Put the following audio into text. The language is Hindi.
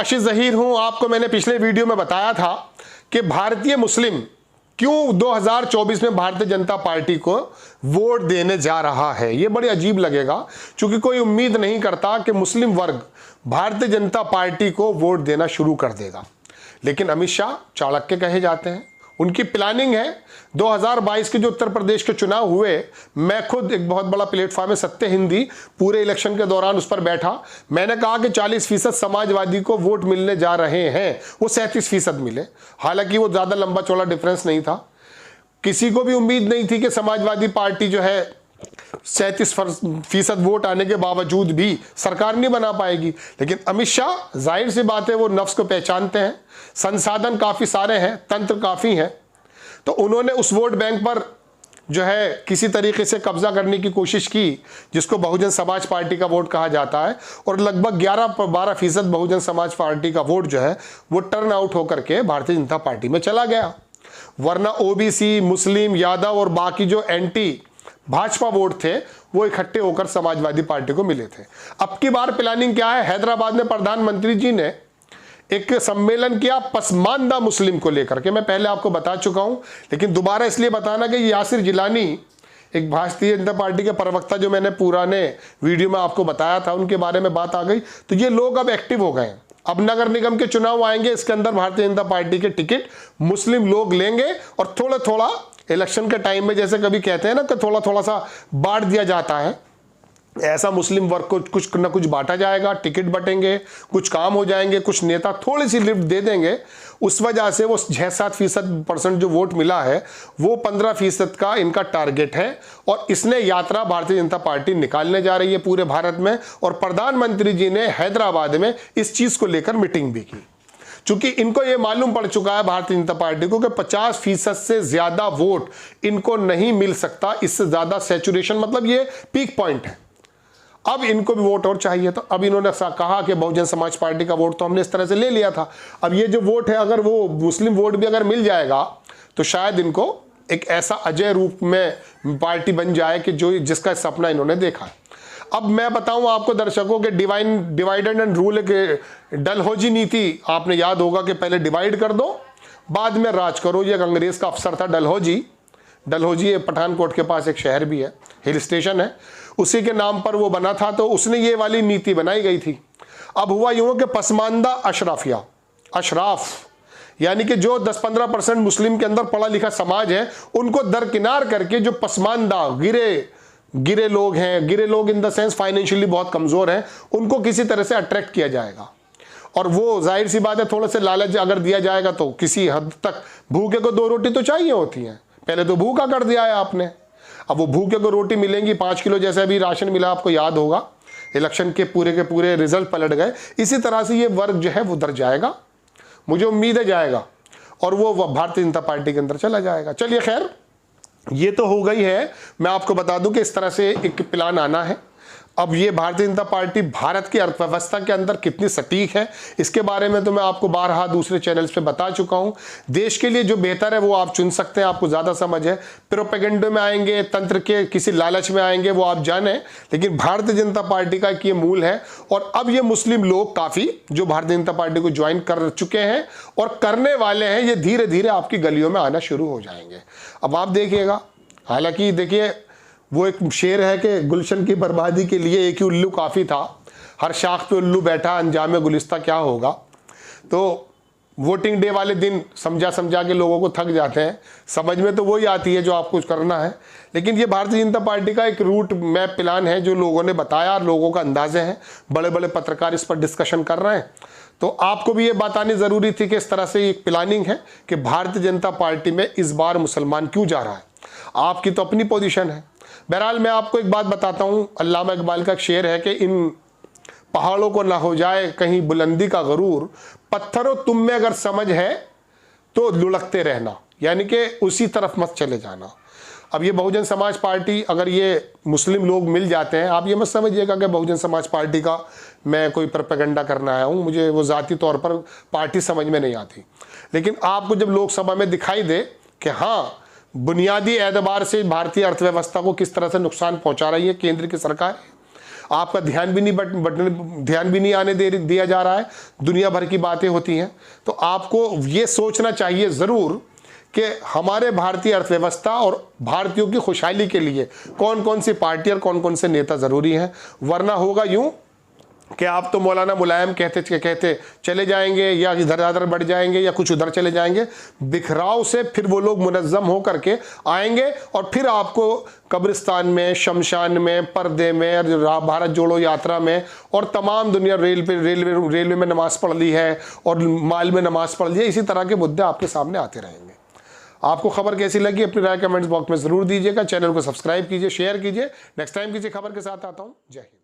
आशीष ज़हीर हूं। आपको मैंने पिछले वीडियो में बताया था कि भारतीय मुस्लिम क्यों 2024 में भारतीय जनता पार्टी को वोट देने जा रहा है। यह बड़ी अजीब लगेगा क्योंकि कोई उम्मीद नहीं करता कि मुस्लिम वर्ग भारतीय जनता पार्टी को वोट देना शुरू कर देगा, लेकिन अमित शाह चाणक्य कहे जाते हैं। उनकी प्लानिंग है 2022 के जो उत्तर प्रदेश के चुनाव हुए, मैं खुद एक बहुत बड़ा प्लेटफॉर्म है सत्य हिंदी, पूरे इलेक्शन के दौरान उस पर बैठा। मैंने कहा कि 40% समाजवादी को वोट मिलने जा रहे हैं, वो 37% मिले। हालांकि वो ज़्यादा लंबा चौड़ा डिफरेंस नहीं था। किसी को भी उम्मीद नहीं थी कि समाजवादी पार्टी जो है 37% वोट आने के बावजूद भी सरकार नहीं बना पाएगी। लेकिन अमित शाह, जाहिर सी बात है, वो नफ्स को पहचानते हैं, संसाधन काफ़ी सारे हैं, तंत्र काफ़ी हैं, तो उन्होंने उस वोट बैंक पर जो है किसी तरीके से कब्जा करने की कोशिश की, जिसको बहुजन समाज पार्टी का वोट कहा जाता है। और लगभग 11-12% बहुजन समाज पार्टी का वोट जो है वो टर्न आउट होकर के भारतीय जनता पार्टी में चला गया। वरना ओबीसी, मुस्लिम, यादव और बाकी जो एंटी भाजपा वोट थे वो इकट्ठे होकर समाजवादी पार्टी को मिले थे। अब की बार प्लानिंग क्या है? हैदराबाद में प्रधानमंत्री जी ने एक सम्मेलन किया पसमानदा मुस्लिम को लेकर के। मैं पहले आपको बता चुका हूं, लेकिन दोबारा इसलिए बताना कि यासिर जिलानी, एक भारतीय जनता पार्टी के प्रवक्ता जो मैंने पुराने वीडियो में आपको बताया था, उनके बारे में बात आ गई। तो ये लोग अब एक्टिव हो गए। अब नगर निगम के चुनाव आएंगे, इसके अंदर भारतीय जनता पार्टी के टिकट मुस्लिम लोग लेंगे और थोड़ा थोड़ा इलेक्शन के टाइम में जैसे कभी कहते हैं ना कि थोड़ा थोड़ा सा बांट दिया जाता है, ऐसा मुस्लिम वर्ग को कुछ न कुछ बांटा जाएगा। टिकट बटेंगे, कुछ काम हो जाएंगे, कुछ नेता थोड़ी सी लिफ्ट दे देंगे। उस वजह से वो 6-7% जो वोट मिला है वो 15% का इनका टारगेट है। और इसने यात्रा भारतीय जनता पार्टी निकालने जा रही है पूरे भारत में। और प्रधानमंत्री जी ने हैदराबाद में इस चीज को लेकर मीटिंग भी की, चूंकि इनको यह मालूम पड़ चुका है भारतीय जनता पार्टी को कि 50% से ज्यादा वोट इनको नहीं मिल सकता। इससे ज्यादा सैचुरेशन, मतलब ये पीक पॉइंट है। अब इनको भी वोट और चाहिए। तो अब इन्होंने कहा कि बहुजन समाज पार्टी का वोट तो हमने इस तरह से ले लिया था, अब ये जो वोट है, अगर वो मुस्लिम वोट भी अगर मिल जाएगा तो शायद इनको एक ऐसा अजय रूप में पार्टी बन जाए कि जो जिसका सपना इन्होंने देखा है। अब मैं बताऊं आपको दर्शकों के डिवाइडेड एंड रूल के डलहौजी नीति आपने याद होगा कि पहले डिवाइड कर दो, बाद में राज करो। ये अंग्रेज का अफसर था डलहौजी पठानकोट के पास एक शहर भी है, हिल स्टेशन है, उसी के नाम पर वो बना था। तो उसने ये वाली नीति बनाई गई थी। अब हुआ यूं कि पसमानदा अशराफ यानी कि जो 10-15% मुस्लिम के अंदर पढ़ा लिखा समाज है, उनको दरकिनार करके जो पसमानदा गिरे लोग हैं, गिरे लोग इन द सेंस फाइनेंशियली बहुत कमजोर हैं, उनको किसी तरह से अट्रैक्ट किया जाएगा। और वो जाहिर सी बात है, थोड़ा से लालच अगर दिया जाएगा तो किसी हद तक भूखे को 2 रोटी तो चाहिए होती हैं। पहले तो भूखा कर दिया है आपने, अब वो भूखे को रोटी मिलेंगी 5 किलो, जैसे अभी राशन मिला, आपको याद होगा इलेक्शन के पूरे रिजल्ट पलट गए। इसी तरह से ये वर्ग जो है वो उधर जाएगा, मुझे उम्मीद है जाएगा, और वो भारतीय जनता पार्टी के अंदर चला जाएगा। चलिए खैर, ये तो हो गई है। मैं आपको बता दूं कि इस तरह से एक प्लान आना है। अब ये भारतीय जनता पार्टी भारत की अर्थव्यवस्था के अंदर कितनी सटीक है, इसके बारे में तो मैं आपको बारहा दूसरे चैनल्स पे बता चुका हूं। देश के लिए जो बेहतर है वो आप चुन सकते हैं, आपको ज़्यादा समझ है। प्रोपेगेंडे में आएंगे, तंत्र के किसी लालच में आएंगे, वो आप जाने, लेकिन भारतीय जनता पार्टी का ये मूल है। और अब ये मुस्लिम लोग काफ़ी जो भारतीय जनता पार्टी को ज्वाइन कर चुके हैं और करने वाले हैं, ये धीरे धीरे आपकी गलियों में आना शुरू हो जाएंगे। अब आप देखिएगा, हालांकि देखिए वो एक शेर है कि गुलशन की बर्बादी के लिए एक ही उल्लू काफ़ी था, हर शाख पे उल्लू बैठा, अंजाम गुलिस्ता क्या होगा। तो वोटिंग डे वाले दिन समझा के लोगों को थक जाते हैं, समझ में तो वही आती है जो आपको करना है। लेकिन ये भारतीय जनता पार्टी का एक रूट मैप प्लान है जो लोगों ने बताया, लोगों का अंदाजे हैं, बड़े बड़े पत्रकार इस पर डिस्कशन कर रहे हैं। तो आपको भी ये बतानी ज़रूरी थी कि इस तरह से एक प्लानिंग है कि भारतीय जनता पार्टी में इस बार मुसलमान क्यों जा रहा है। आपकी तो अपनी पोजीशन है। बहरहाल मैं आपको एक बात बताता हूँ, अल्लामा इकबाल का एक शेर है कि इन पहाड़ों को ना हो जाए कहीं बुलंदी का गरूर, पत्थरों तुम में अगर समझ है तो लुढ़कते रहना, यानी कि उसी तरफ मत चले जाना। अब ये बहुजन समाज पार्टी, अगर ये मुस्लिम लोग मिल जाते हैं, आप ये मत समझिएगा कि बहुजन समाज पार्टी का मैं कोई प्रोपेगेंडा करना आया हूँ, मुझे वो ज़ाती तौर पर पार्टी समझ में नहीं आती। लेकिन आपको जब लोकसभा में दिखाई दे कि हाँ बुनियादी एतबार से भारतीय अर्थव्यवस्था को किस तरह से नुकसान पहुंचा रही है केंद्र की सरकार, आपका ध्यान भी नहीं आने दिया जा रहा है, दुनिया भर की बातें होती हैं। तो आपको ये सोचना चाहिए ज़रूर कि हमारे भारतीय अर्थव्यवस्था और भारतीयों की खुशहाली के लिए कौन कौन सी पार्टी और कौन कौन से नेता ज़रूरी हैं, वरना होगा यूं कि आप तो मौलाना मुलायम कहते चले जाएंगे, या इधर उधर बढ़ जाएंगे, या कुछ उधर चले जाएंगे। बिखराव से फिर वो लोग मुनज़्ज़म हो करके आएंगे और फिर आपको कब्रिस्तान में, शमशान में, पर्दे में, भारत जोड़ो यात्रा में और तमाम दुनिया रेलवे में नमाज़ पढ़ ली है और माल में नमाज़ पढ़ ली है, इसी तरह के मुद्दे आपके सामने आते रहेंगे। आपको खबर कैसी लगी अपनी राय कमेंट्स बॉक्स में ज़रूर दीजिएगा। चैनल को सब्सक्राइब कीजिए, शेयर कीजिए। नेक्स्ट टाइम किसी खबर के साथ आता हूँ। जय हिंद।